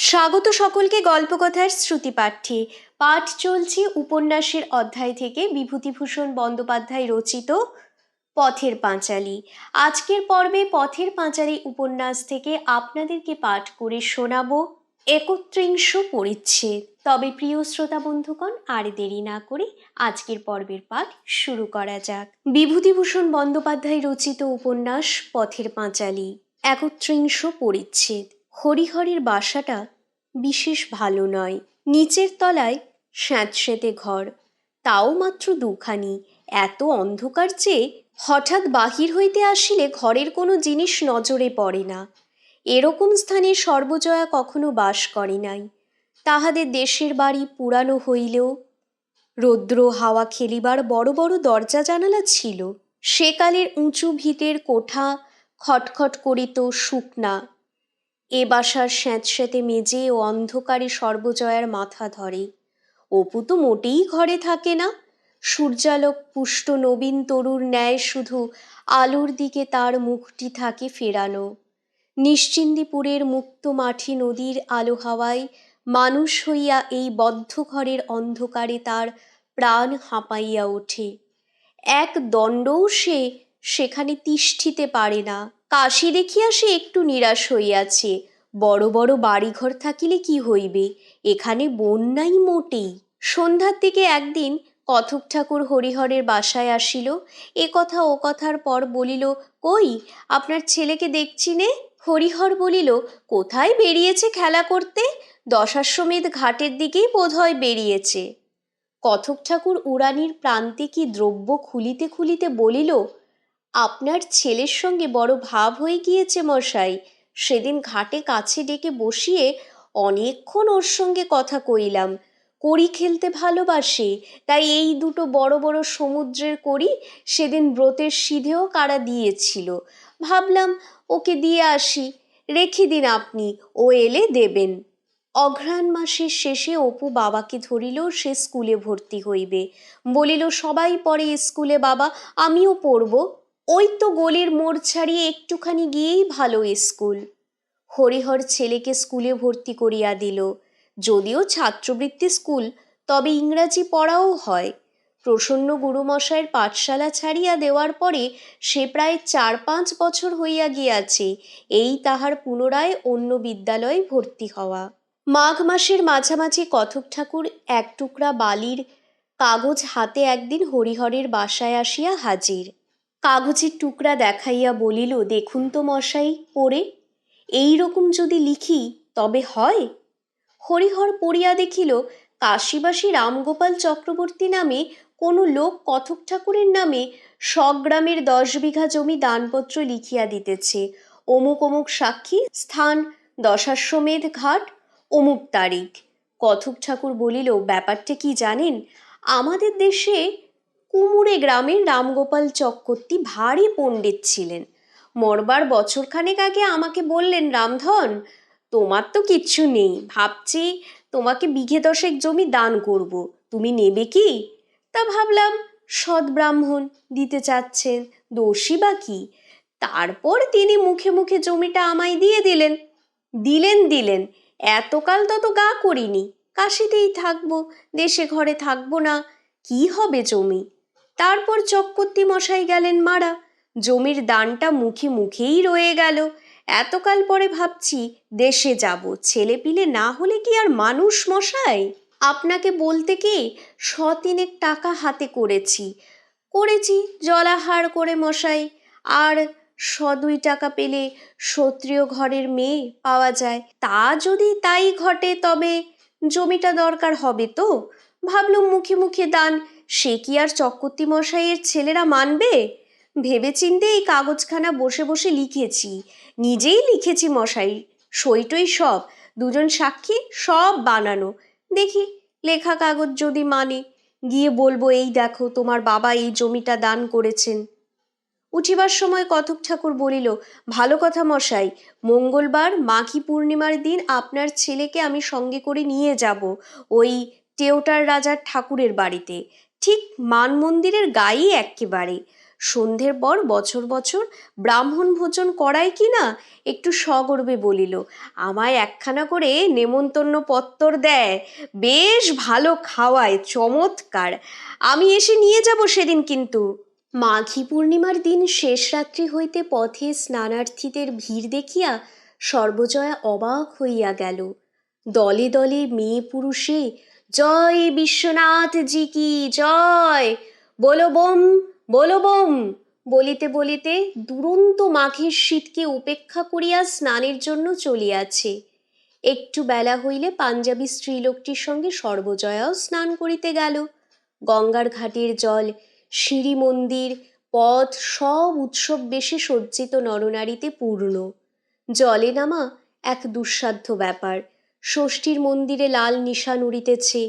স্বাগত সকলকে গল্পকথার শ্রুতিপাঠ্যে। পাঠ চলছে উপন্যাসের অধ্যায় থেকে বিভূতিভূষণ বন্দ্যোপাধ্যায় রচিত পথের পাঁচালী। আজকের পর্বে পথের পাঁচালী উপন্যাস থেকে আপনাদেরকে পাঠ করে শোনাবো ৩১ পরিচ্ছেদ। তবে প্রিয় শ্রোতা বন্ধুগণ, আর দেরি না করে আজকের পর্বের পাঠ শুরু করা যাক। বিভূতিভূষণ বন্দ্যোপাধ্যায় রচিত উপন্যাস পথের পাঁচালী, ৩১ পরিচ্ছেদ। হরিহরের বাসাটা বিশেষ ভালো নয়। নিচের তলায় স্যাঁতসেঁতে ঘর, তাও মাত্র দুখানি। এত অন্ধকার যে হঠাৎ বাহির হইতে আসিলে ঘরের কোনো জিনিস নজরে পড়ে না। এরকম স্থানে সর্বজয়া কখনো বাস করে নাই। তাহাদের দেশের বাড়ি পুরানো হইলেও রৌদ্র হাওয়া খেলিবার বড় বড় দরজা জানালা ছিল। সেকালের উঁচু ভিতের কোঠা খটখট করিত শুকনা। এ বাসার স্যাঁতস্যাঁতে মেজে ও অন্ধকারে সর্বজয়ার মাথা ধরে। অপু তো মোটেই ঘরে থাকে না। সূর্যালোক পুষ্ট নবীন তরুর ন্যায় শুধু আলোর দিকে তার মুখটি থাকে ফেরানো। নিশ্চিন্দিপুরের মুক্ত মাঠি নদীর আলো হাওয়ায় মানুষ হইয়া এই বদ্ধ ঘরের অন্ধকারে তার প্রাণ হাঁপাইয়া ওঠে। এক দণ্ডও সে সেখানে তিষ্ঠিতে পারে না। কাশি দেখিয়া সে একটু নিরাশ হইয়াছে। বড় বড় বাড়িঘর থাকিলে কি হইবে, এখানে বন নাই মোটেই। সন্ধ্যার দিকে একদিন কথক ঠাকুর হরিহরের বাসায় আসিল। এ কথা ও কথার পর বলিল, কই আপনার ছেলেকে দেখছি নে। হরিহর বলিল, কোথায় বেরিয়েছে খেলা করতে, দশাশ্বমেধ ঘাটের দিকেই বোধহয় বেরিয়েছে। কথক ঠাকুর উড়ানির প্রান্তে কি দ্রব্য খুলিতে খুলিতে বলিল, আপনার ছেলের সঙ্গে বড় ভাব হয়ে গিয়েছে মশাই। সেদিন ঘাটে কাছে ডেকে বসিয়ে অনেকক্ষণ ওর সঙ্গে কথা কইলাম। কড়ি খেলতে ভালোবাসে, তাই এই দুটো বড় বড় সমুদ্রের কড়ি সেদিন ব্রতের সিধেও কারা দিয়েছিল। ভাবলাম ওকে দিয়ে আসি, রেখে দিন আপনি, ও এলে দেবেন। অঘ্রাণ মাসের শেষে অপু বাবাকে ধরিল, সে স্কুলে ভর্তি হইবে। বলিল, সবাই পড়ে স্কুলে বাবা, আমিও পড়ব। ওই তো গলির মোড় ছাড়িয়ে একটুখানি গিয়েই ভালো স্কুল। হরিহর ছেলেকে স্কুলে ভর্তি করিয়া দিল। যদিও ছাত্রবৃত্তি স্কুল, তবে ইংরাজি পড়াও হয়। প্রসন্ন গুরুমশায়ের পাঠশালা ছাড়িয়া দেওয়ার পরে সে প্রায় ৪-৫ বছর হইয়া গিয়াছে এই তাহার পুনরায় অন্য বিদ্যালয়ে ভর্তি হওয়া। মাঘ মাসের মাঝামাঝি কথক ঠাকুর এক টুকরা বালির কাগজ হাতে একদিন হরিহরের বাসায় আসিয়া হাজির। কাগজের টুকরা দেখাইয়া বলিল, দেখুন তো মশাই পড়ে, এই রকম যদি লিখি তবে হয়? হরিহর পড়িয়া দেখিল, কাশীবাসী রামগোপাল চক্রবর্তী নামে কোনো লোক কথক ঠাকুরের নামে স্বগ্রামের 10 বিঘা জমি দানপত্র লিখিয়া দিতেছে। অমুক অমুক সাক্ষী, স্থান দশাশ্বমেধ ঘাট, অমুক তারিখ। কথক ঠাকুর বলিল, ব্যাপারটা কি জানেন? আমাদের দেশে কুমুরে গ্রামের রামগোপাল চক্রবর্তী ভারী পণ্ডিত ছিলেন। মরবার বছরখানেক আগে আমাকে বললেন, রামধন, তোমার তো কিচ্ছু নেই, ভাবছি তোমাকে বিঘে 10 জমি দান করব, তুমি নেবে কি? তা ভাবলাম সৎ ব্রাহ্মণ দিতে চাচ্ছেন, দোষী বা কি। তারপর তিনি মুখে মুখে জমিটা আমায় দিয়ে দিলেন। দিলেন এতকাল তত গা করিনি, কাশিতেই থাকবো, দেশে ঘরে থাকবো না, কি হবে জমি। তারপর চক্রবর্তী মশাই গেলেন মারা, জমির দানটা মুখে মুখেই রয়ে গেল। এতকাল পরে ভাবছি দেশে যাব, ছেলে পিলে না হলে কি আর মানুষ মশাই? আপনাকে বলতে কি, 100-3 টাকা হাতে করেছি জলাহার করে মশাই। আর 100-2 টাকা পেলে ক্ষত্রিয় ঘরের মেয়ে পাওয়া যায়, তা যদি তাই ঘটে তবে জমিটা দরকার হবে তো। ভাবলুম মুখে মুখে দান, সে কি আর চক্রবর্তী মশাইয়ের ছেলেরা মানবে? ভেবেচিন্তে এই কাগজখানা বসে বসে লিখেছি, নিজেই লিখেছি মশাই, সইটই সব, 2 জন সাক্ষী সব বানানো। দেখি লেখা কাগজ যদি মানে, গিয়ে বলবো, এই দেখো তোমার বাবা এই জমিটা দান করেছেন। উঠিবার সময় কথক ঠাকুর বলিল, ভালো কথা মশাই, মঙ্গলবার মাঘী পূর্ণিমার দিন আপনার ছেলেকে আমি সঙ্গে করে নিয়ে যাব ওই টেওটার রাজার ঠাকুরের বাড়িতে, ঠিক মান মন্দিরের গায়েই এক্কেবারে। সন্ধ্যের পর বছর বছর ব্রাহ্মণ ভোজন করায় কি না? একটু সগর্বে বলিল, আমায় একখানা করে নেমন্তন্ন পত্তর দেয়, বেশ ভালো খাওয়ায়, চমৎকার। আমি এসে নিয়ে যাব সেদিন কিন্তু। মাঘী পূর্ণিমার দিন শেষ রাত্রি হইতে পথে স্নানার্থীদের ভিড় দেখিয়া সর্বজয়া অবাক হইয়া গেল। দলে দলে মেয়ে পুরুষে জয় বিশ্বনাথ জি কি জয়, বলো বোম, বলো বোম বলিতে বলিতে দুরন্ত মাঘের শীতকে উপেক্ষা করিয়া স্নানের জন্য চলিয়াছে। একটু বেলা হইলে পাঞ্জাবি স্ত্রীলোকটির সঙ্গে সর্বজয়াও স্নান করিতে গেল। গঙ্গার ঘাটের জল, সিঁড়ি, মন্দির, পথ সব উৎসব বেশে সজ্জিত নরনারীতে পূর্ণ। জলে নামা এক দুঃসাধ্য ব্যাপার। ষষ্ঠীর মন্দিরে লাল নিশান উড়িতেছে।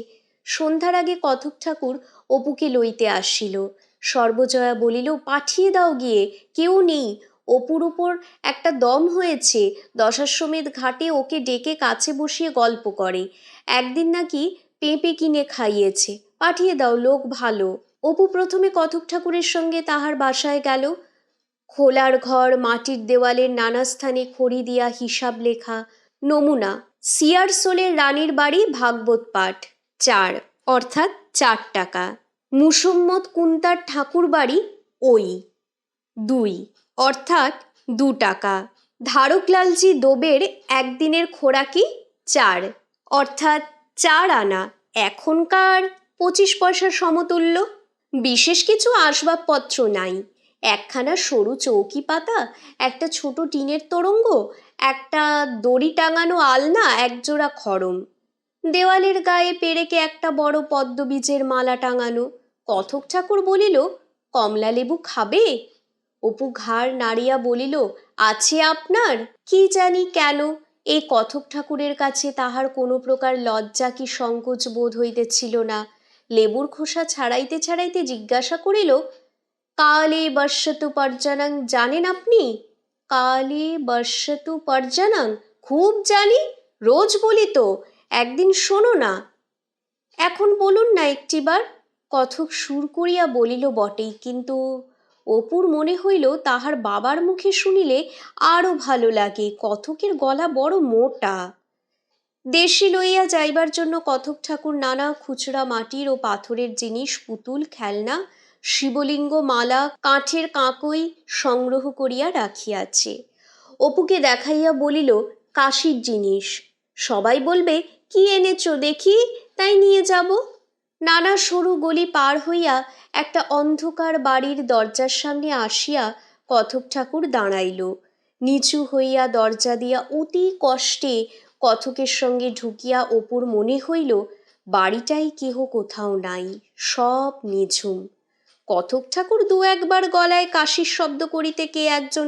সন্ধ্যার আগে কথক ঠাকুর অপুকে লইতে আসিল। সর্বজয়া বলিল, পাঠিয়ে দাও গিয়ে, কেউ নেই, অপুর উপর একটা দম হয়েছে, দশাশ্বমেধ ঘাটে ওকে ডেকে কাছে বসিয়ে গল্প করে, একদিন নাকি পেঁপে কিনে খাইয়েছে, পাঠিয়ে দাও, লোক ভালো। অপু প্রথমে কথক ঠাকুরের সঙ্গে তাহার বাসায় গেল। খোলার ঘর, মাটির দেওয়ালের নানা স্থানে খড়ি দিয়া হিসাব লেখা, নমুনা সিয়ারসোলের রানীর বাড়ি ভাগবত পাঠ 4 অর্থাৎ 4 টাকা, মুসম্মত কুন্তার ঠাকুর বাড়ি ওই 2 অর্থাৎ 2 টাকা, ধারকলালজি দোবের একদিনের খোরাকি 4 অর্থাৎ 4 আনা, এখনকার 25 পয়সার সমতুল্য। বিশেষ কিছু আসবাবপত্র নাই, একখানা সরু চৌকি পাতা, একটা ছোট টিনের তোরঙ্গ, একটা দড়ি টাঙানো আলনা, একজোড়া খড়ম, দেওয়ালের গায়ে পেরেকে একটা বড় পদ্মবীজের মালা টাঙানো। কথক ঠাকুর বলিল, কমলা লেবু খাবে? অপু ঘাড় নাড়িয়া বলিল, আছে আপনার? কি জানি কেন এই কথক ঠাকুরের কাছে তাহার কোনো প্রকার লজ্জা কি সংকোচ বোধ হইতেছিল না। লেবুর খোসা ছাড়াইতে ছাড়াইতে জিজ্ঞাসা করিল, কালে বর্ষতু পর্জনাং জানেন আপনি? কালে বর্ষতু পর্জনাং খুব জানি, রোজ বলি তো, একদিন শোনো না। এখন বলুন না একটিবার। কথক সুর করিয়া বলিল বটেই, কিন্তু অপুর মনে হইল তাহার বাবার মুখে শুনিলে আরো ভালো লাগে, কথকের গলা বড় মোটা। দেশে লইয়া যাইবার জন্য কথক ঠাকুর নানা খুচরা মাটির ও পাথরের জিনিস, পুতুল, খেলনা, শিবলিঙ্গ, মালা, কাঠের কাঁকই সংগ্রহ করিয়া রাখিয়াছে। অপুকে দেখাইয়া বলিল, কাশির জিনিস, সবাই বলবে কি এনেছ দেখি, তাই নিয়ে যাব। নানা সরু গলি পার হইয়া একটা অন্ধকার বাড়ির দরজার সামনে আসিয়া কথক ঠাকুর দাঁড়াইল। নিচু হইয়া দরজা দিয়া অতি কষ্টে কথকের সঙ্গে ঢুকিয়া অপুর মনে হইল বাড়িটাই কেহ কোথাও নাই, সব নিঝুম। কথক ঠাকুর দু একবার গলায় কাশির শব্দ করিতে কে একজন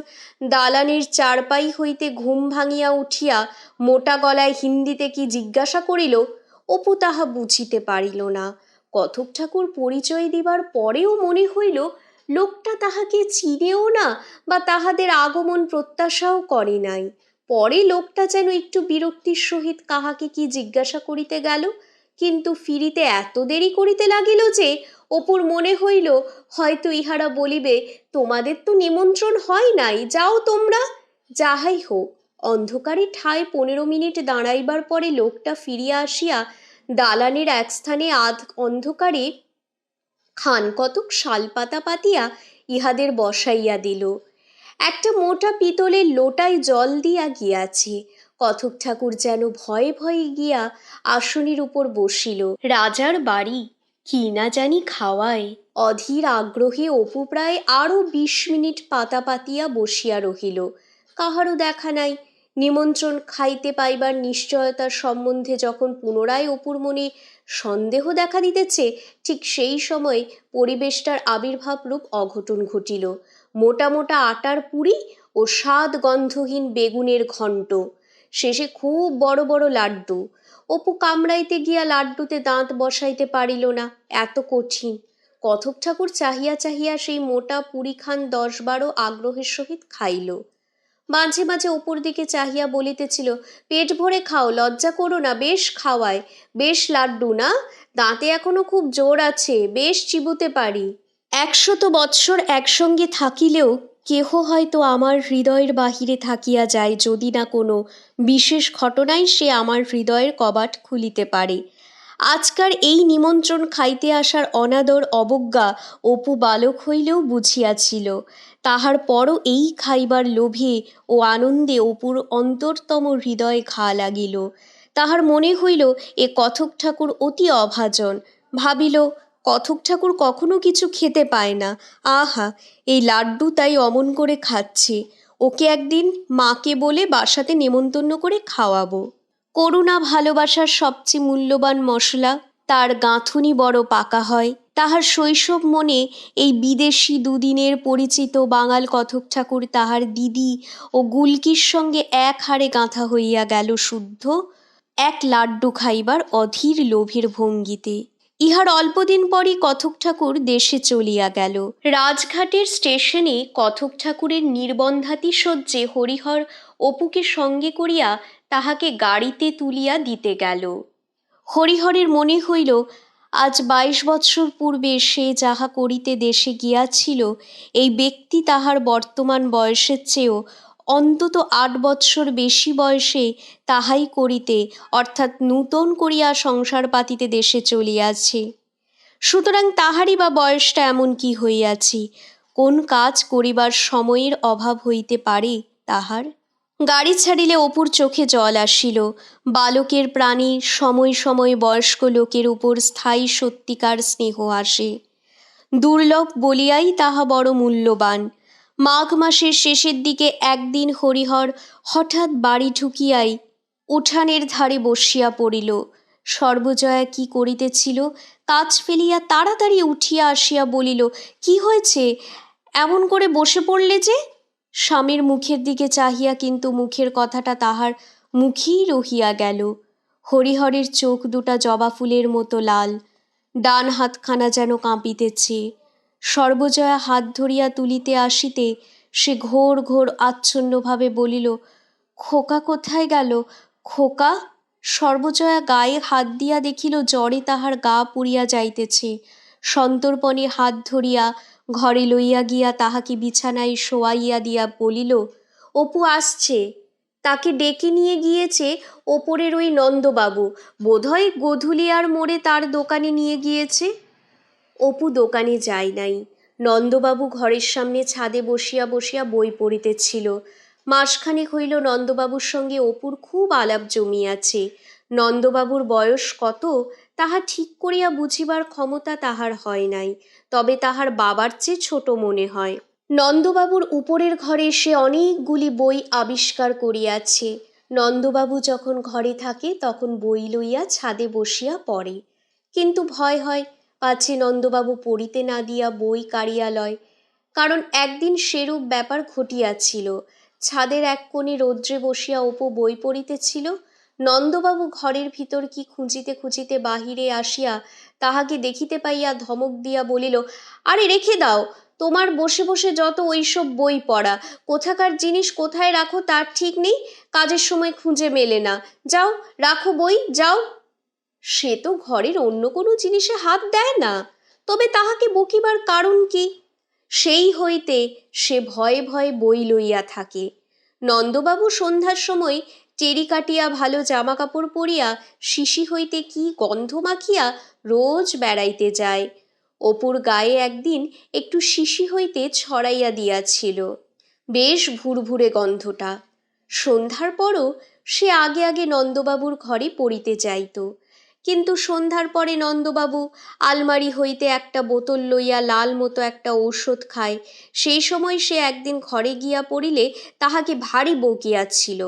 দালানের চারপাই হইতে ঘুম ভাঙিয়া উঠিয়া মোটা গলায় হিন্দিতে কি জিজ্ঞাসা করিল, অপু তাহা বুঝিতে পারিল না। কথক ঠাকুর পরিচয় দিবার পরেও মনে হইল লোকটা তাহাকে চিনেও না, বা তাহাদের আগমন প্রত্যাশাও করে নাই। পরে লোকটা যেন একটু বিরক্তির সহিত কাহাকে কি জিজ্ঞাসা করিতে গেল, কিন্তু ফিরিতে এত দেরি করিতে লাগিল যে অপুর মনে হইল হয়তো ইহারা বলিবে, তোমাদের তো নিমন্ত্রণ হয় নাই, যাও তোমরা। যাহাই হোক, অন্ধকারে ঠায় 15 মিনিট দাঁড়াইবার পরে লোকটা ফিরিয়া আসিয়া দালানের এক স্থানে আধ অন্ধকারে খান কতক শালপাতা পাতিয়া ইহাদের বসাইয়া দিল। একটা মোটা পিতলের লোটায় জল দিয়া গিয়াছে। কথক ঠাকুর যেন ভয়ে ভয়ে গিয়া আসনের উপর বসিল। রাজার বাড়ি, কি না জানি খাওয়ায়। অধীর আগ্রহে অপু প্রায় আরো 20 মিনিট পাতা পাতিয়া বসিয়া রহিল। কাহারও দেখা নাই। নিমন্ত্রণ খাইতে পাইবার নিশ্চয়তার সম্বন্ধে যখন পুনরায় অপুর মনে সন্দেহ দেখা দিতেছে, ঠিক সেই সময় পরিবেশটার আবির্ভাব রূপ অঘটন ঘটিল। মোটা মোটা আটার পুরি ও স্বাদ গন্ধহীন বেগুনের ঘণ্ট, শেষে খুব বড় বড় লাড্ডু। অপু কামড়াইতে গিয়া লাড্ডুতে দাঁত বসাইতে পারিল না, এত কঠিন। কথক ঠাকুর চাহিয়া চাহিয়া সেই মোটা পুরিখান 10-12 আগ্রহের সহিত খাইল। মাঝে মাঝে অপুর দিকে চাহিয়া বলিতেছিল, পেট ভরে খাও, লজ্জা করো না, বেশ খাওয়ায়, বেশ লাড্ডু না, দাঁতে এখনো খুব জোর আছে, বেশ চিবুতে পারি। 100 বৎসর একসঙ্গে থাকিলেও কেহ হয়তো আমার হৃদয়ের বাহিরে থাকিয়া যায়, যদি না কোনো বিশেষ ঘটনায় সে আমার হৃদয়ের কবাট খুলিতে পারে। আজকার এই নিমন্ত্রণ খাইতে আসার অনাদর অবজ্ঞা অপু বালক হইলেও বুঝিয়াছিল। তাহার পরও এই খাইবার লোভে ও আনন্দে অপুর অন্তরতম হৃদয়ে ঘা লাগিল। তাহার মনে হইল এ কথক ঠাকুর অতি অভাজন। ভাবিল, কথক ঠাকুর কখনো কিছু খেতে পায় না, আহা এই লাড্ডু তাই অমন করে খাচ্ছে। ওকে একদিন মাকে বলে বাসাতে নেমন্তন্ন করে খাওয়াবো। করুণা ভালোবাসার সবচেয়ে মূল্যবান মশলা, তার গাঁথুনি বড় পাকা হয়। তাহার শৈশব মনে এই বিদেশি দুদিনের পরিচিত বাঙাল কথক ঠাকুর তাহার দিদি ও গুলকির সঙ্গে এক হাড়ে গাঁথা হইয়া গেল শুদ্ধ এক লাড্ডু খাইবার অধীর লোভের ভঙ্গিতে। ইহার অল্পদিন পরই কথক ঠাকুর দেশে চলিয়া গেল। রাজঘাটের স্টেশনে কথক ঠাকুরের নির্বন্ধাতিশয্যে হরিহর অপুকে সঙ্গে করিয়া তাহাকে গাড়িতে তুলিয়া দিতে গেল। হরিহরের মনে হইল আজ 22 বৎসর পূর্বে সে যাহা করিতে দেশে গিয়াছিল, এই ব্যক্তি তাহার বর্তমান বয়সের চেয়েও অন্তত 8 বৎসর বেশি বয়সে তাহাই করিতে, অর্থাৎ নূতন করিয়া সংসার পাতিতে দেশে চলিয়াছে। সুতরাং তাহারই বা বয়সটা এমন কি হইয়াছি, কোন কাজ করিবার সময়ের অভাব হইতে পারে তাহার? গাড়ি ছাড়িলে অপুর চোখে জল আসিল। বালকের প্রাণী সময় সময় বয়স্ক লোকের উপর স্থায়ী সত্যিকার স্নেহ আসে, দুর্লভ বলিয়াই তাহা বড় মূল্যবান। মাঘ মাসের শেষের দিকে একদিন হরিহর হঠাৎ বাড়ি ঢুকিয়াই উঠানের ধারে বসিয়া পড়িল। সর্বজয়া কি করিতেছিল কাজ ফেলিয়া তাড়াতাড়ি উঠিয়া আসিয়া বলিল, কি হয়েছে, এমন করে বসে পড়লে যে? স্বামীর মুখের দিকে চাহিয়া কিন্তু মুখের কথাটা তাহার মুখেই রহিয়া গেল। হরিহরের চোখ দুটা জবা ফুলের মতো লাল, ডান হাতখানা যেন কাঁপিতেছে। সর্বজয়া হাত ধরিয়া তুলিতে আসিতে সে ঘোর ঘোর আচ্ছন্নভাবে বলিল, খোকা কোথায় গেল, খোকা? সর্বজয়া গায়ে হাত দিয়া দেখিল জ্বরে তাহার গা পুড়িয়া যাইতেছে। সন্তর্পণে হাত ধরিয়া ঘরে লইয়া গিয়া তাহাকে বিছানায় শোয়াইয়া দিয়া বলিল, অপু আসছে, তাকে ডেকে নিয়ে গিয়েছে ওপরের ওই নন্দবাবু, বোধহয় গধুলিয়ার মোড়ে তার দোকানে নিয়ে গিয়েছে। অপু দোকানে যায় নাই। নন্দবাবু ঘরের সামনে ছাদে বসিয়া বসিয়া বই পড়িতেছিল। মাসখানেক হইল নন্দবাবুর সঙ্গে অপুর খুব আলাপ জমিয়াছে। নন্দবাবুর বয়স কত তাহা ঠিক করিয়া বুঝিবার ক্ষমতা তাহার হয় নাই, তবে তাহার বাবার চেয়ে ছোট মনে হয়। নন্দবাবুর উপরের ঘরে সে অনেকগুলি বই আবিষ্কার করিয়াছে। নন্দবাবু যখন ঘরে থাকে তখন বই লইয়া ছাদে বসিয়া পড়ে, কিন্তু ভয় হয় পাছে নন্দবাবু পড়িতে না দিয়া বই কাড়িয়া লয়। কারণ একদিন সেরূপ ব্যাপার ঘটিয়াছিল। ছাদের এক কোণে রৌদ্রে বসিয়া অপু বই পড়িতেছিল। নন্দবাবু ঘরের ভিতর কি খুঁজিতে খুঁজিতে বাহিরে আসিয়া তাহাকে দেখিতে পাইয়া ধমক দিয়া বলিল, আরে রেখে দাও, তোমার বসে বসে যত ওইসব বই পড়া, কোথাকার জিনিস কোথায় রাখো তার ঠিক নেই, কাজের সময় খুঁজে মেলে না, যাও রাখো বই, যাও। সে তো ঘরের অন্য কোনো জিনিসে হাত দেয় না, তবে তাহাকে বকিবার কারণ কি? সেই হইতে সে ভয়ে ভয়ে বই লইয়া থাকে। নন্দবাবু সন্ধ্যার সময় টেরি কাটিয়া ভালো জামা কাপড় পরিয়া শিশি হইতে কি গন্ধ মাখিয়া রোজ বেড়াইতে যায়। অপুর গায়ে একদিন একটু শিশি হইতে ছড়াইয়া দিয়াছিল, বেশ ভুরভুরে গন্ধটা। সন্ধ্যার পরও সে আগে আগে নন্দবাবুর ঘরে পড়িতে যাইত, কিন্তু সন্ধ্যার পরে নন্দবাবু আলমারি হইতে একটা বোতল লইয়া লাল মতো একটা ঔষধ খায়। সেই সময় সে একদিন ঘরে গিয়া পড়িলে তাহাকে ভারী বকিয়াছিল।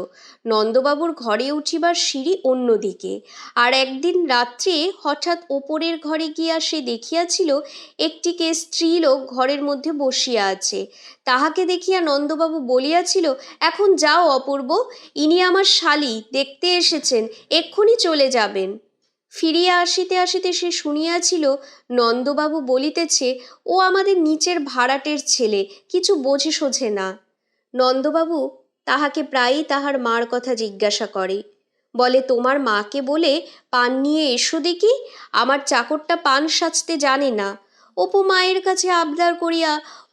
নন্দবাবুর ঘরে উঠিবার সিঁড়ি অন্যদিকে, আর একদিন রাত্রে হঠাৎ ওপরের ঘরে গিয়া সে দেখিয়াছিল একটিকে স্ত্রীলোক ঘরের মধ্যে বসিয়া আছে। তাহাকে দেখিয়া নন্দবাবু বলিয়াছিল, এখন যাও অপূর্ব, ইনি আমার শালী দেখতে এসেছেন, এক্ষুনি চলে যাবেন। ফিরিয়া আসিতে আসিতে সে শুনিয়াছিল নন্দবাবু বলিতেছে, ও আমাদের নিচের ভাড়াটের ছেলে, কিছু বোঝে সোঝে না। নন্দবাবু তাহাকে প্রায়ই তাহার মার কথা জিজ্ঞাসা করে, বলে, তোমার মাকে বলে পান নিয়ে এসো দেখি, আমার চাকরটা পান সাজতে জানে না, অপু মায়ের কাছে আবদার করিয়া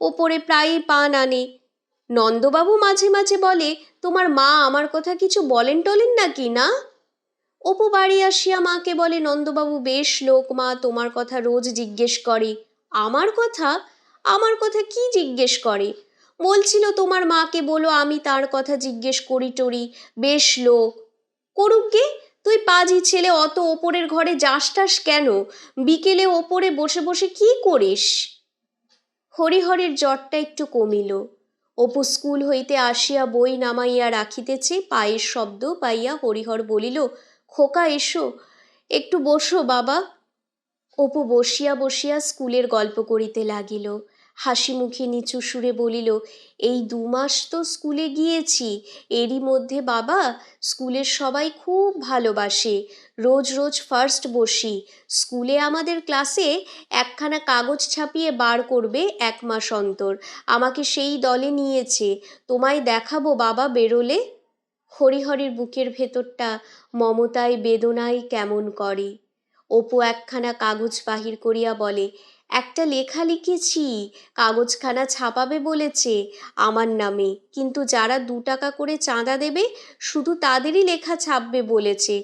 ওপরে প্রায়ই পান আনে। নন্দবাবু মাঝে মাঝে বলে, তোমার মা আমার কথা কিছু বলেন টলেন নাকি না? অপু বাড়ি আসিয়া মাকে বলে, নন্দবাবু বেশ লোক মা, তোমার কথা রোজ জিজ্ঞেস করে। আমার কথা? আমার কথা কি জিজ্ঞেস করে? বলছিল তোমার মাকে বলো আমি তার কথা জিজ্ঞেস করি টরি, বেশ লোক। করুক গে, তুই পাজি ছেলে, অত ওপরের ঘরে যাসটাস কেন? বিকেলে ওপরে বসে বসে কি করিস? হরিহরের জ্বরটা একটু কমিল। অপু স্কুল হইতে আসিয়া বই নামাইয়া রাখিতেছে, পায়ের শব্দ পাইয়া হরিহর বলিল, খোকা এসো, একটু বসো বাবা। অপু বসিয়া বসিয়া স্কুলের গল্প করিতে লাগিল। হাসি মুখে নিচু সুরে বলিল, এই 2 মাস তো স্কুলে গিয়েছি, এরই মধ্যে বাবা স্কুলের সবাই খুব ভালোবাসে, রোজ রোজ ফার্স্ট বসি। স্কুলে আমাদের ক্লাসে একখানা কাগজ ছাপিয়ে বার করবে 1 মাস অন্তর, আমাকে সেই দলে নিয়েছে, তোমায় দেখাবো বাবা বেরোলে। হরিহরের বুকের ভেতরটা মমতায় বেদনায় কেমন করে। অপু একখানা কাগজ বাহির করিয়া বলে, একটা লেখা লিখেছি, কাগজখানা ছাপাবে বলেছে আমার নামে, কিন্তু যারা 2 টাকা করে চাঁদা দেবে শুধু তাদেরই লেখা ছাপবে বলেছে,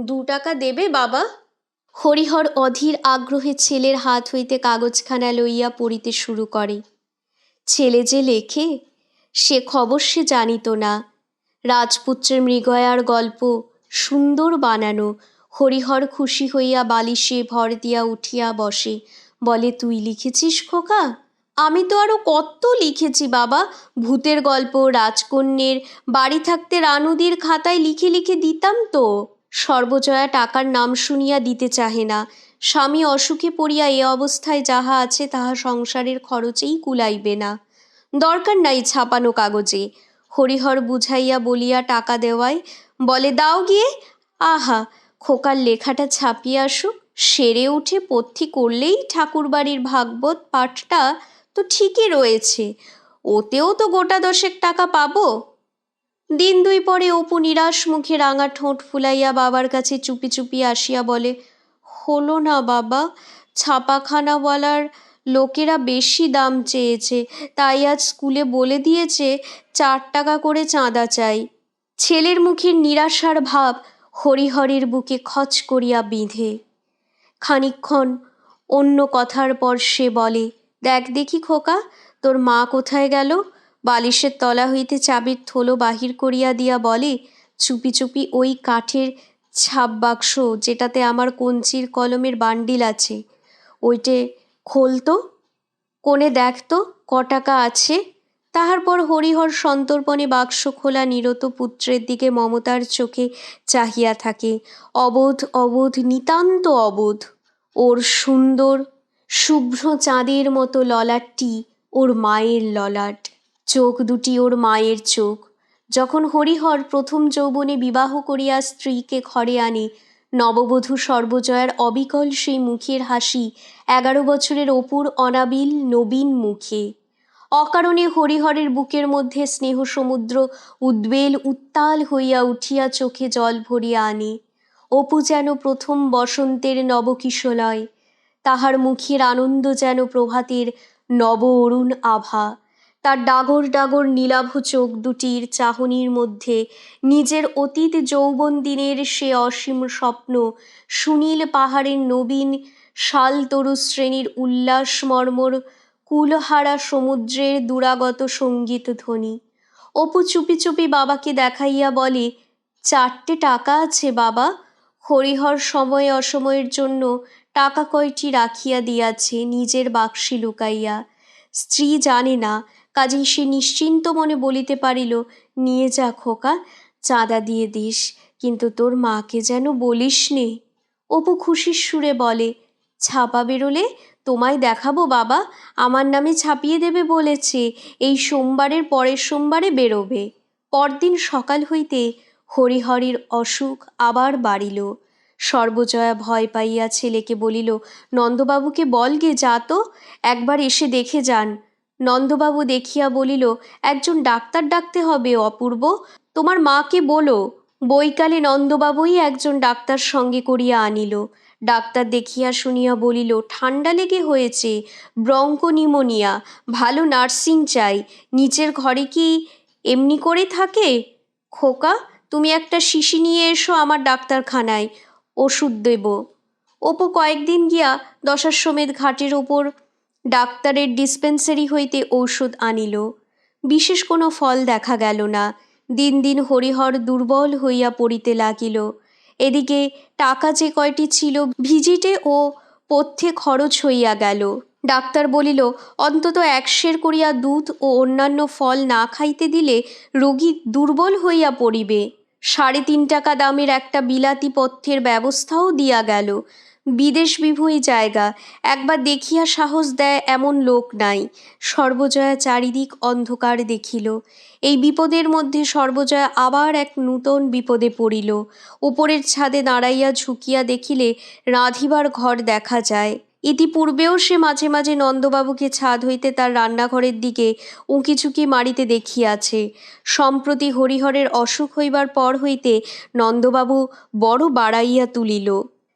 2 টাকা দেবে বাবা? হরিহর অধীর আগ্রহে ছেলের হাত হইতে কাগজখানা লইয়া পড়িতে শুরু করে। ছেলে যে লেখে সে খবর সে জানিত না। রাজপুত্রের মৃগয়ার গল্প সুন্দর বানানো। হরিহর খুশি হইয়া বালিশে ভর দিয়া উঠিয়া বসে, বলে, তুই লিখেছিস খোকা? আমি তো আরো কত লিখেছি বাবা, ভূতের গল্প, রাজকন্যের, বাড়ি থাকতে রানুদির খাতায় লিখে লিখে দিতাম তো। সর্বজয়া টাকার নাম শুনিয়া দিতে চাহে না। স্বামী অসুখে পড়িয়া এ অবস্থায় যাহা আছে তাহা সংসারের খরচেই কুলাইবে না, দরকার নাই ছাপানো কাগজে। হরিহর বুঝাইয়া বলিয়া টাকা দেওয়ায় বলে, দাও গিয়ে। আহা, খোকার লেখাটা ছাপিয়ে আসুক, সেরে উঠে পথ্যি করলেই ঠাকুরবাড়ির ভাগবত পাঠটা তো ঠিকই রয়েছে, ওতেও তো গোটা 10 টাকা পাবো। দিন 2 পরে অপু নিরাশ মুখে রাঙা ঠোঁট ফুলাইয়া বাবার কাছে চুপি চুপি আসিয়া বলে, হলো না বাবা, ছাপাখানাওয়ালার লোকেরা বেশি দাম চেয়েছে, তাই আজ স্কুলে বলে দিয়েছে 4 টাকা করে চাঁদা চাই। ছেলের মুখের নিরাশার ভাব হরিহরের বুকে খচ করিয়া বিঁধে। খানিকক্ষণ অন্য কথার পর সে বলে, দেখ দেখি খোকা, তোর মা কোথায় গেল? বালিশের তলা হইতে চাবির থলো বাহির করিয়া দিয়া বলে, চুপি চুপি ওই কাঠের ছাপ বাক্স যেটাতে আমার কঞ্চির কলমের বান্ডিল আছে, ওইটে খোলতো, কোণে দেখ তো ক টাকা আছে। তাহার পর হরিহর সন্তর্পণে বাক্স খোলা নিরত পুত্রের দিকে মমতার চোখে চাহিয়া থাকে, অবোধ অবোধ নিতান্ত অবোধ। ওর সুন্দর শুভ্র চাঁদের মতো ললাটটি ওর মায়ের ললাট, চোখ দুটি ওর মায়ের চোখ। যখন হরিহর প্রথম যৌবনে বিবাহ করিয়া স্ত্রীকে ঘরে আনে, নববধূ সর্বজয়ার অবিকল সেই মুখের হাসি 11 বছরের অপুর অনাবিল নবীন মুখে। অকারণে হরিহরের বুকের মধ্যে স্নেহ সমুদ্র উদ্বেল উত্তাল হইয়া উঠিয়া চোখে জল ভরিয়া আনে। অপু যেন প্রথম বসন্তের নবকিশলয়, তাহার মুখের আনন্দ যেন প্রভাতের নব অরুণ আভা। তার ডাগর ডাগর নীলাভ চোখ দুটির চাহনির মধ্যে নিজের অতীত যৌবন দিনের সে অসীম স্বপ্ন, সুনীল পাহাড়ের নবীন শালতরু শ্রেণীর উল্লাস মর্মর, কুলহারা সমুদ্রের দুরাগত সঙ্গীত ধ্বনি। অপু চুপি চুপি বাবাকে দেখাইয়া বলে, 4 টাকা আছে বাবা। হরিহর সময় অসময়ের জন্য টাকা কয়টি রাখিয়া দিয়াছে নিজের বাক্সে লুকাইয়া। স্ত্রী জানে না, কাজেই সে নিশ্চিন্ত মনে বলিতে পারিল, নিয়ে যা খোকা, চাঁদা দিয়ে দিস, কিন্তু তোর মাকে যেন বলিস নে। অপু খুশির সুরে বলে, ছাপা বেরোলে তোমায় দেখাবো বাবা, আমার নামে ছাপিয়ে দেবে বলেছে, এই সোমবারের পরের সোমবারে বেরোবে। পরদিন সকাল হইতে হরিহরের অসুখ আবার বাড়িল। সর্বজয়া ভয় পাইয়া ছেলেকে বলিল, নন্দবাবুকে বলগে যা তো, একবার এসে দেখে যান। নন্দবাবু দেখিয়া বলিল, একজন ডাক্তার ডাকতে হবে অপূর্ব, তোমার মাকে বলো। বৈকালে নন্দবাবুই একজন ডাক্তার সঙ্গে করিয়া আনিল। ডাক্তার দেখিয়া শুনিয়া বলিল, ঠান্ডা লেগে হয়েছে, ব্রঙ্কোনিমোনিয়া, ভালো নার্সিং চাই। নিচের ঘরে কি এমনি করে থাকে? খোকা, তুমি একটা শিশি নিয়ে এসো আমার ডাক্তারখানায়, ওষুধ দেব। অপু কয়েকদিন গিয়া দশাশ্বমেধ ঘাটের ওপর ডাক্তারের ডিসপেন্সারি হইতে ঔষধ আনিল। বিশেষ কোনো ফল দেখা গেল না। দিন দিন হরিহর দুর্বল হইয়া পড়িতে লাগিল। এদিকে টাকা যে কয়টি ছিল ভিজিটে ও পথ্যে খরচ হইয়া গেল। ডাক্তার বলিল, অন্তত 1 সের করিয়া দুধ ও অন্যান্য ফল না খাইতে দিলে রোগী দুর্বল হইয়া পড়িবে। 3.5 টাকা দামের একটা বিলাতি পথ্যের ব্যবস্থাও দিয়া গেল। বিদেশ বিভূঁই জায়গা, একবার দেখিয়া সাহস দেয় এমন লোক নাই। সর্বজয়া চারিদিক অন্ধকার দেখিল। এই বিপদের মধ্যে সর্বজয়া আবার এক নূতন বিপদে পড়িল। উপরের ছাদে দাঁড়াইয়া ঝুঁকিয়া দেখিলে রাঁধিবার ঘর দেখা যায়। ইতিপূর্বেও সে মাঝে মাঝে নন্দবাবুকে ছাদ হইতে তার রান্নাঘরের দিকে উঁকিঝুঁকি মারিতে দেখিয়াছে। সম্প্রতি হরিহরের অসুখ হইবার পর হইতে নন্দবাবু বড় বাড়াইয়া তুলিল।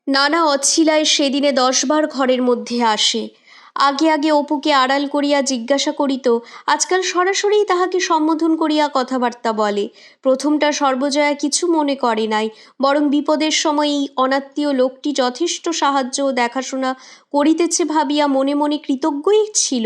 নানা অছিলায় সেদিনে 10 বার ঘরের মধ্যে আসে। আগে আগে অপুকে আড়াল করিয়া জিজ্ঞাসা করিত, আজকাল সরাসরি তাহাকে সম্বোধন করিয়া কথাবার্তা বলে। প্রথমটা সর্বজয়া কিছু মনে করে নাই, বরং বিপদের সময় এই অনাত্মীয় লোকটি যথেষ্ট সাহায্য ও দেখাশোনা করিতেছে ভাবিয়া মনে মনে কৃতজ্ঞই ছিল।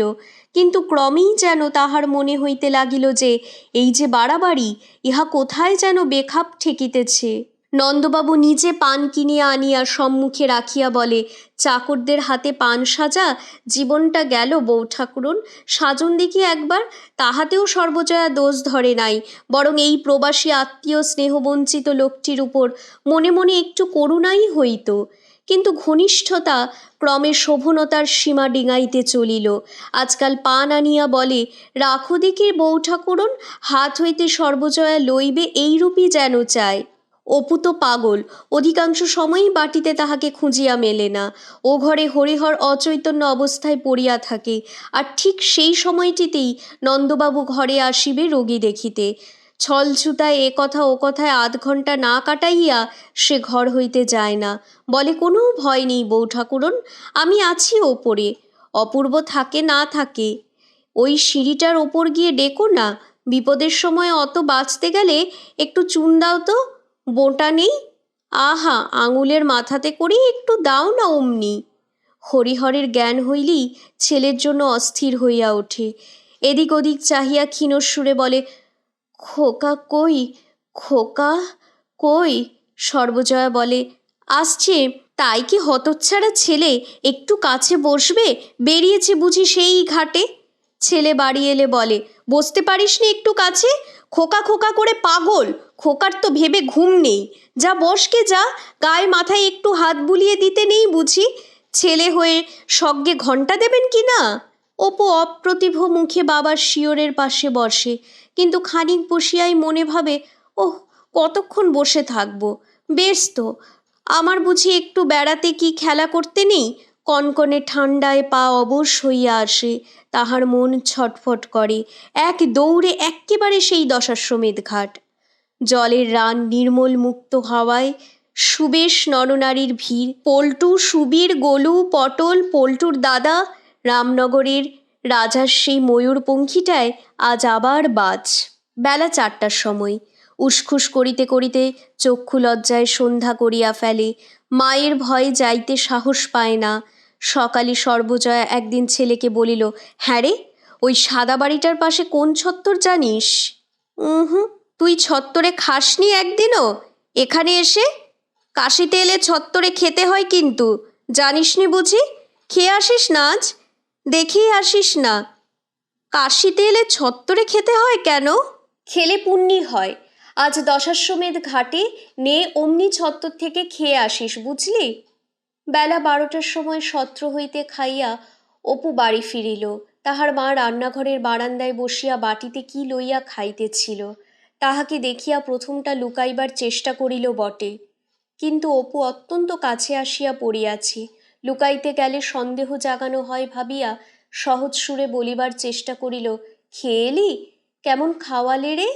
কিন্তু ক্রমেই যেন তাহার মনে হইতে লাগিল যে এই যে বাড়াবাড়ি, ইহা কোথায় যেন বেখাপ ঠেকিতেছে। নন্দবাবু নিজে পান কিনিয়া আনিয়া সম্মুখে রাখিয়া বলে, চাকরদের হাতে পান সাজা, জীবনটা গেল বউ ঠাকুরন, সাজন দেখি একবার। তাহাতেও সর্বজয়া দোষ ধরে নাই, বরং এই প্রবাসী আত্মীয় স্নেহবঞ্চিত লোকটির উপর মনে মনে একটু করুণাই হইত। কিন্তু ঘনিষ্ঠতা ক্রমে শোভনতার সীমা ডিঙাইতে চলিল। আজকাল পান আনিয়া বলে, রাখো দেখি বউ ঠাকুরন, হাত হইতে সর্বজয়া লইবে এইরূপই যেন চায়। অপু তো পাগল, অধিকাংশ সময়ই বাটিতে তাহাকে খুঁজিয়া মেলে না। ও ঘরে হরিহর অচৈতন্য অবস্থায় পড়িয়া থাকে, আর ঠিক সেই সময়টিতেই নন্দবাবু ঘরে আসিবে রোগী দেখিতে। ছলছুতায় এ কথা ও কথায় 1/2 ঘণ্টা না কাটাইয়া সে ঘর হইতে যায় না। বলে, কোনো ভয় নেই বউ ঠাকুরন, আমি আছি ওপরে। অপূর্ব থাকে না থাকে, ওই সিঁড়িটার ওপর গিয়ে ডেকো না। বিপদের সময় অত বাঁচতে গেলে একটু চুন দাও তো, বোঁটা নেই? আহা, আঙুলের মাথাতে করি একটু দাও না অমনি। হরিহরের জ্ঞান হইলেই ছেলের জন্য অস্থির হইয়া ওঠে। এদিক ওদিক চাহিয়া ক্ষীণর সুরে বলে, খোকা কই, খোকা কই? সর্বজয়া বলে, আসছে। তাই কি হতচ্ছাড়া ছেলে একটু কাছে বসবে? বেরিয়েছে বুঝি সেই ঘাটে? ছেলে বাড়ি এলে বলে, বসতে পারিসনি একটু কাছে? খোকা খোকা করে পাগল, খোকার তো ভেবে ঘুম নেই। যা বসকে যা, গায়ে মাথায় একটু হাত বুলিয়ে দিতে নেই বুঝি? ছেলে হয়ে সজ্ঞে ঘণ্টা দেবেন কি না? অপু অপ্রতিভ মুখে বাবার শিয়রের পাশে বসে, কিন্তু খানিক বসিয়াই মনে ভাবে, ওহ, কতক্ষণ বসে থাকবো? বেশ তো, আমার বুঝি একটু বেড়াতে কি খেলা করতে নেই? কনকনে ঠান্ডায় পা অবশ হইয়া আসে, তাহার মন ছটফট করে। এক দৌড়ে এক্কেবারে সেই দশাশ্বমেধ ঘাট। জলের রান নির্মল মুক্ত হাওয়ায়, সুবেশ নরনারীর ভিড়। পল্টু, সুবীর, গোলু, পটল, পল্টুর দাদা, রামনগরের রাজার সেই ময়ূরপঙ্খীটায় আজ আবার বাজ। বেলা 4টার সময়। উসখুস করিতে করিতে চক্ষু লজ্জায় সন্ধ্যা করিয়া ফেলে। মায়ের ভয়ে যাইতে সাহস পায় না। সকালে সর্বজয়া একদিন ছেলেকে বলিল, হ্যাঁ রে, ওই সাদা বাড়িটার পাশে কোন ছত্তর জানিস? হুম, তুই ছত্তরে খাসনি একদিনও? এখানে এসে কাশিতে এলে ছত্তরে খেতে হয় কিন্তু, জানিসনি বুঝি? খেয়ে আসিস না আজ, দেখেই আসিস না। কাশিতে এলে ছত্তরে খেতে হয় কেন? খেলে পুণ্যি হয়। আজ দশাশ্বমেধ ঘাটে নে, অমনি ছত্তর থেকে খেয়ে আসিস, বুঝলি? বেলা 12টার সময় সত্র হইতে খাইয়া অপু বাড়ি ফিরিল। তাহার মা রান্নাঘরের বারান্দায় বসিয়া বাটিতে কি লইয়া খাইতেছিল। তাহাকে দেখিয়া প্রথমটা লুকাইবার চেষ্টা করিল বটে, কিন্তু অপু অত্যন্ত কাছে আসিয়া পড়িয়াছে। লুকাইতে গেলে সন্দেহ জাগানো হয় ভাবিয়া সহজ সুরে বলিবার চেষ্টা করিল, খেয়ে এলি? কেমন খাওয়ালে রে?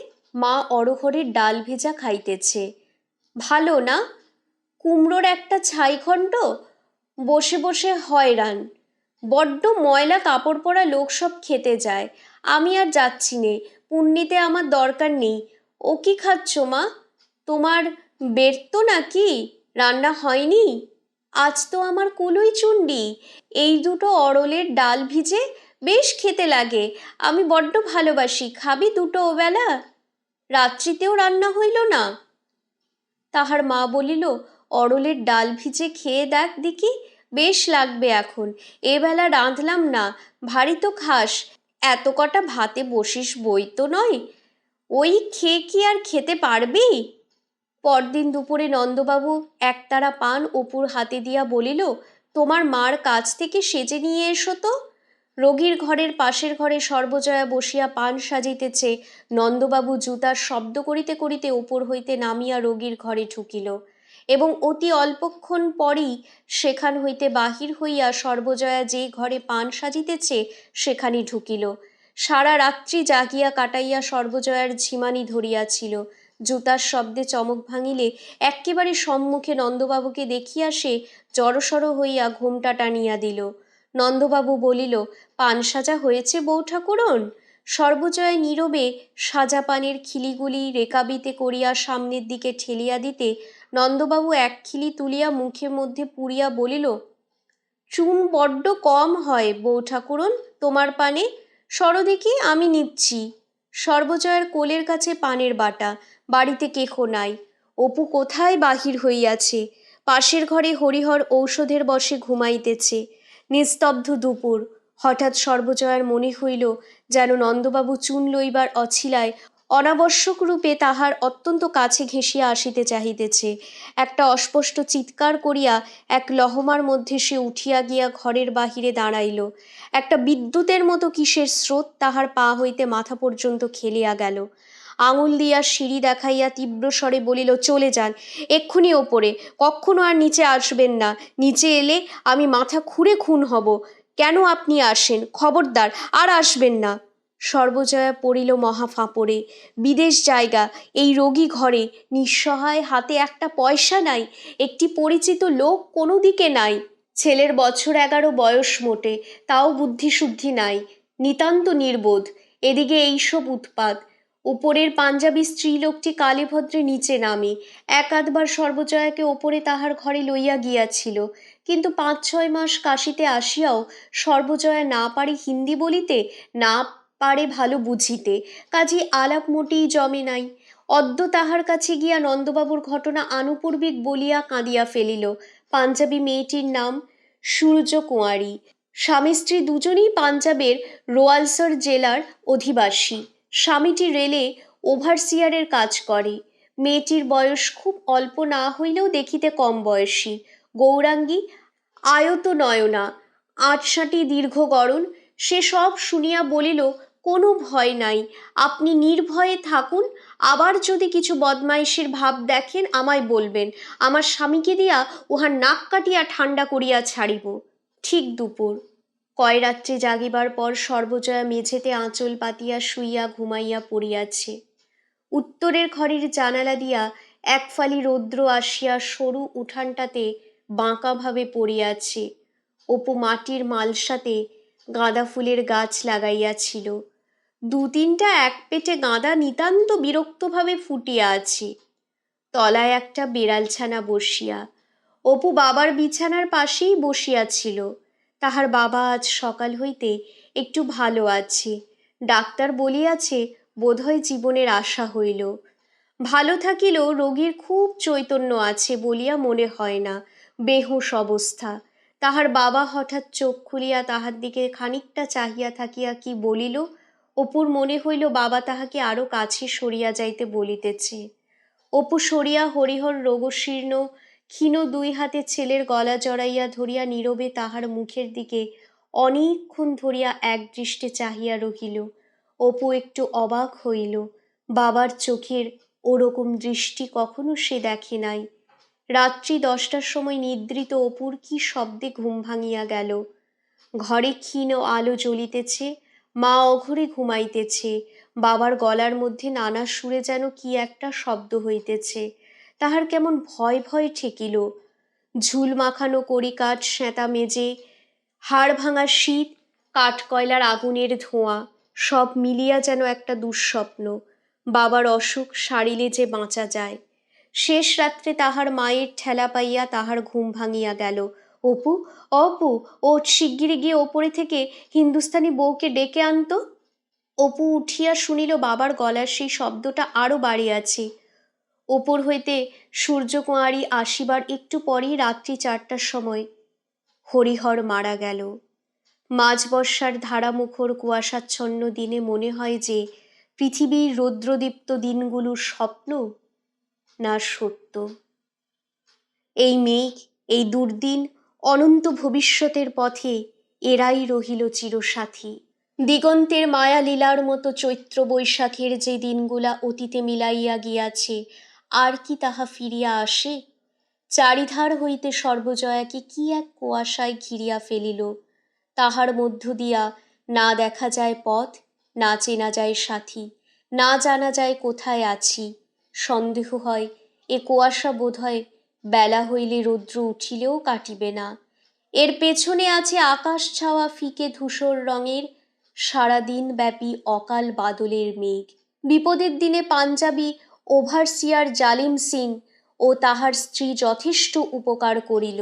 মা অড়হরের ডাল ভেজা খাইতেছে। ভালো না? কুমড়োর একটা ছাইখণ্ড, বসে বসে হয়রান। বড্ড ময়লা কাপড় পরা লোক সব খেতে যায়। আমি আর যাচ্ছি নে, পুণ্যিতে আমার দরকার নেই। ও কি খাচ্ছ মা? তোমার বেরতো নাকি? রান্না হয়নি? আজ তো আমার কুলুই চুন্ডি, এই দুটো অড়লের ডাল ভিজে বেশ খেতে লাগে। আমি বড্ড ভালোবাসি। খাবি দুটো ওবেলা? রাত্রিতেও রান্না হইল না? তাহার মা বলিল, অড়লের ডাল ভিজে খেয়ে দেখ দেখি, বেশ লাগবে এখন। এবেলা রাঁধলাম না, ভারী তো খাস। এত কটা ভাতে বসিস বই তো নয়, ওই খেয়ে কি আর খেতে পারবি? পরদিন দুপুরে নন্দবাবু একতারা পান অপুর হাতে দিয়া বলিল, তোমার মার কাছ থেকে সেজে নিয়ে এসো তো। রোগীর ঘরের পাশের ঘরে সর্বজয়া বসিয়া পান সাজিতেছে। নন্দবাবু জুতার শব্দ করিতে করিতে উপর হইতে নামিয়া রোগীর ঘরে ঢুকিল এবং অতি অল্পক্ষণ পরই সেখান হইতে বাহির হইয়া সর্বজয়া যে ঘরে পান সাজিতেছে সেখানে ঢুকিল। সারা রাত্রি জাগিয়া কাটাইয়া সর্বজয়ার ঝিমানি ধরিয়াছিল। জুতার শব্দে চমক ভাঙিলে এক্কেবারে সম্মুখে নন্দবাবুকে দেখিয়া সে জড়সড় হইয়া ঘোমটা টানিয়া দিল। নন্দবাবু বলিল, পান সাজা হয়েছে বউ ঠাকুরন? সর্বজয়া নীরবে সাজা পানের খিলিগুলি রেকাবিতে করিয়া সামনের দিকে ঠেলিয়া দিতে নন্দবাবু এক খিলি তুলিয়া মুখের মধ্যে পুরিয়া বলিল, চুন বড্ড কম হয় বউ ঠাকুরন তোমার পানে। সরো দেখি, আমি নিচ্ছি। সর্বজয়ার কোলের কাছে পানের বাটা। বাড়িতে কেহ নাই। অপু কোথায় বাহির হইয়াছে। পাশের ঘরে হরিহর ঔষধের বসে ঘুমাইতেছে। নিস্তব্ধ দুপুর। হঠাৎ সর্বজয়ার মনে হইল যেন নন্দবাবু চুন লইবার অছিলায় অনাবশ্যক রূপে তাহার অত্যন্ত কাছে ঘেঁষিয়া আসিতে চাহিতেছে। একটা অস্পষ্ট চিৎকার করিয়া এক লহমার মধ্যে সে উঠিয়া গিয়া ঘরের বাহিরে দাঁড়াইল। একটা বিদ্যুতের মতো কিসের স্রোত তাহার পা হইতে মাথা পর্যন্ত খেলিয়া গেল। আঙুল দিয়া সিঁড়ি দেখাইয়া তীব্র স্বরে বলিল, চলে যান এক্ষুনি ওপরে, কখনো আর নিচে আসবেন না। নিচে এলে আমি মাথা খুঁড়ে খুন হব। কেন আপনি আসেন? খবরদার আর আসবেন না। সর্বজয়া পড়িল মহা ফাঁপড়ে। বিদেশ জায়গা, এই রোগী ঘরে, নিঃসহায়, হাতে একটা পয়সা নাই, একটি পরিচিত লোক কোনো দিকে নাই। ছেলের বছর 11 বয়স মোটে, তাও বুদ্ধিশুদ্ধি নাই, নিতান্ত নির্বোধ। এদিকে এইসব উৎপাত। উপরের পাঞ্জাবি স্ত্রীলোকটি কালীভদ্রে নিচে নামে। এক আধবার সর্বজয়াকে ওপরে তাহার ঘরে লইয়া গিয়াছিল, কিন্তু 5-6 মাস কাশিতে আসিয়াও সর্বজয়া না পারে হিন্দি বলিতে, না পারে ভালো বুঝিতে, কাজী আলাপ মোটেই জমে নাই। অদ্য তাহার কাছে গিয়া নন্দবাবুর ঘটনা আনুপূর্বিক বলিয়া কাঁদিয়া ফেলিল। পাঞ্জাবি মেয়েটির নাম সূর্যকুঁয়ারী। স্বামী স্ত্রী দুজনেই পাঞ্জাবের রোয়ালসর জেলার অধিবাসী। স্বামীটি রেলে ওভারসিয়ারের কাজ করে। মেয়েটির বয়স খুব অল্প না হইলেও দেখিতে কম বয়সী। গৌরাঙ্গী, আয়ত নয়না, আটসাঁটি দীর্ঘ গড়ন। সে সব শুনিয়া বলিল, কোনো ভয় নাই, আপনি নির্ভয়ে থাকুন। আবার যদি কিছু বদমাইশির ভাব দেখেন আমায় বলবেন, আমার স্বামীকে দিয়া উহার নাক কাটিয়া ঠান্ডা করিয়া ছাড়িব। ঠিক দুপুর। কয় রাত্রি জাগিবার পর সর্বজয়া মেঝেতে আঁচল পাতিয়া শুইয়া ঘুমাইয়া পড়িয়াছে। উত্তরের ঘরের জানালা দিয়া এক ফালি রৌদ্র আসিয়া সরু উঠানটাতে বাঁকাভাবে পড়িয়াছে। অপু মাটির মালসাতে গাঁদা ফুলের গাছ লাগাইয়াছিল। 2-3টা এক পেটে গাঁদা নিতান্ত বিরক্তভাবে ফুটিয়া আছে। তলায় একটা বেড়ালছানা বসিয়া। অপু বাবার বিছানার পাশেই বসিয়াছিল। তাহার বাবা আজ সকাল হইতে একটু ভালো আছে। ডাক্তার বলিয়াছে বোধহয় জীবনের আশা হইল। ভালো থাকিলেও রোগীর খুব চৈতন্য আছে বলিয়া মনে হয় না, বেহুশ অবস্থা। তাহার বাবা হঠাৎ চোখ খুলিয়া তাহার দিকে খানিকটা চাহিয়া থাকিয়া কি বলিল। অপুর মনে হইল বাবা তাহাকে আরো কাছে সরিয়া যাইতে বলিতেছে। অপু সরিয়া হরিহর রোগশীর্ণ ক্ষীণ 2 হাতে ছেলের গলা জড়াইয়া ধরিয়া নীরবে তাহার মুখের দিকে অনেকক্ষণ ধরিয়া একদৃষ্টে চাহিয়া রহিল। অপু একটু অবাক হইল। বাবার চোখের ওরকম দৃষ্টি কখনো সে দেখে নাই। রাত্রি 10টার সময় নিদ্রিত অপুর কি শব্দে ঘুম ভাঙিয়া গেল। ঘরে ক্ষীণ আলো জ্বলিতেছে। মা অঘরে ঘুমাইতেছে। বাবার গলার মধ্যে নানা সুরে যেন কি একটা শব্দ হইতেছে। তাহার কেমন ভয় ভয় ঠেকিল। ঝুল মাখানো কড়িকাঠ, সেঁতা মেজে, হাড় ভাঙা শীত, কাঠকয়লার আগুনের ধোঁয়া, সব মিলিয়া যেন একটা দুঃস্বপ্ন। বাবার অসুখ সারিলে যে বাঁচা যায়। শেষ রাত্রে তাহার মায়ের ঠেলা পাইয়া তাহার ঘুম ভাঙিয়া গেল। অপু, অপু, ওঠ, শিগগিরি গিয়ে ওপরে থেকে হিন্দুস্তানি বউকে ডেকে আনতো। অপু উঠিয়া শুনিল বাবার গলার সেই শব্দটা আরো বাড়িয়াছে। ওপর হইতে সূর্যকুঁয়ারী আসিবার একটু পরেই রাত্রি 4টার সময় হরিহর মারা গেল। মাঝ বর্ষার ধারামুখর কুয়াশাচ্ছন্ন দিনে মনে হয় যে পৃথিবীর রৌদ্রদীপ্ত দিনগুলোর স্বপ্ন না সত্য। এই মেঘ, এই দুর্দিন, অনন্ত ভবিষ্যতের পথে এরাই রহিল চিরসাথী। দিগন্তের মায়া লীলার মতো চৈত্র বৈশাখের যে দিনগুলা অতীতে মিলাইয়া গিয়াছে, আর কি তাহা ফিরিয়া আসে? চারিধার হইতে সর্বজয়াকে কি এক কুয়াশায় ঘিরিয়া ফেলিল। তাহার মধ্য দিয়া না দেখা যায় পথ, না চেনা যায় সাথী, না জানা যায় কোথায় আছি। সন্দেহ হয় এ কুয়াশা বোধহয় বেলা হইলে রৌদ্র উঠিলেও কাটিবে না। এর পেছনে আছে আকাশ ছাওয়া ফিকে ধূসর রঙের সারাদিন ব্যাপী অকাল বাদলের মেঘ। বিপদের দিনে পাঞ্জাবি ওভারসিয়ার জালিম সিং ও তাহার স্ত্রী যথেষ্ট উপকার করিল।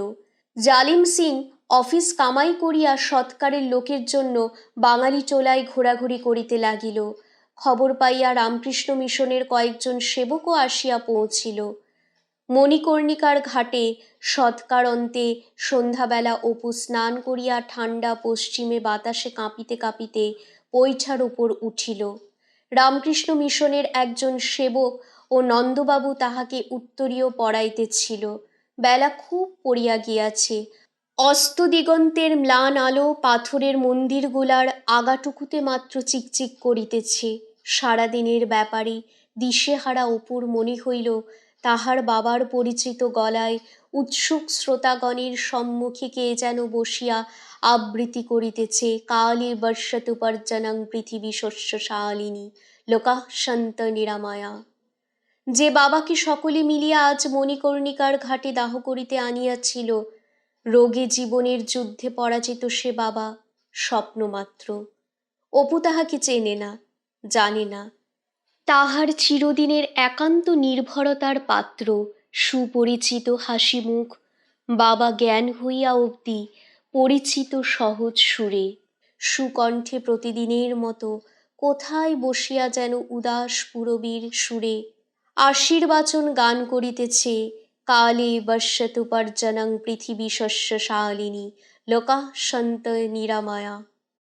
জালিম সিং অফিস কামাই করিয়া সৎকারের লোকের জন্য বাঙালি টোলায় ঘোরাঘুরি করিতে লাগিল। খবর পাইয়া রামকৃষ্ণ মিশনের কয়েকজন সেবকও আসিয়া পৌঁছিল। মণিকর্ণিকার ঘাটে সৎকার অন্তে সন্ধ্যাবেলা অপু স্নান করিয়া ঠান্ডা পশ্চিমে বাতাসে কাঁপিতে কাঁপিতে পৈঠার উপর উঠিল। রামকৃষ্ণ মিশনের একজন সেবক ও নন্দবাবু তাহাকে উত্তরীয় পড়াইতেছিল। বেলা খুব পড়িয়া গিয়াছে। অস্ত দিগন্তের ম্লান আলো পাথরের মন্দিরগুলার আগাটুকুতে মাত্র চিকচিক করিতেছে। সারাদিনের ব্যাপারে দিশেহারা অপুর মনে হইল তাহার বাবার পরিচিত গলায় উৎসুক শ্রোতাগণের সম্মুখে কে যেন বসিয়া আবৃত্তি করিতেছে, কালে বর্ষতুপর্জনং পৃথিবী শস্য শালিনী লোকাঃ সন্ত নিরাময়া। যে বাবাকে সকলে মিলিয়া আজ মণিকর্ণিকার ঘাটে দাহ করিতে আনিয়াছিল, রোগে জীবনের যুদ্ধে পরাজিত সে বাবা স্বপ্নমাত্র। অপু তাহাকে চেনে না, জানে না। তাহার চিরদিনের একান্ত নির্ভরতার পাত্র, সুপরিচিত হাসি মুখ, বাবা জ্ঞান হইয়া অবধি পরিচিত সহজ সুরে, সুকণ্ঠে প্রতিদিনের মতো কোথায় বসিয়া যেন উদাস পুরবীর সুরে আশীর্বাচন গান করিতেছে, কালে বর্ষতুপর্জনং পৃথিবী শস্য শালিনী লোকাঃ সন্ত নিরাময়া।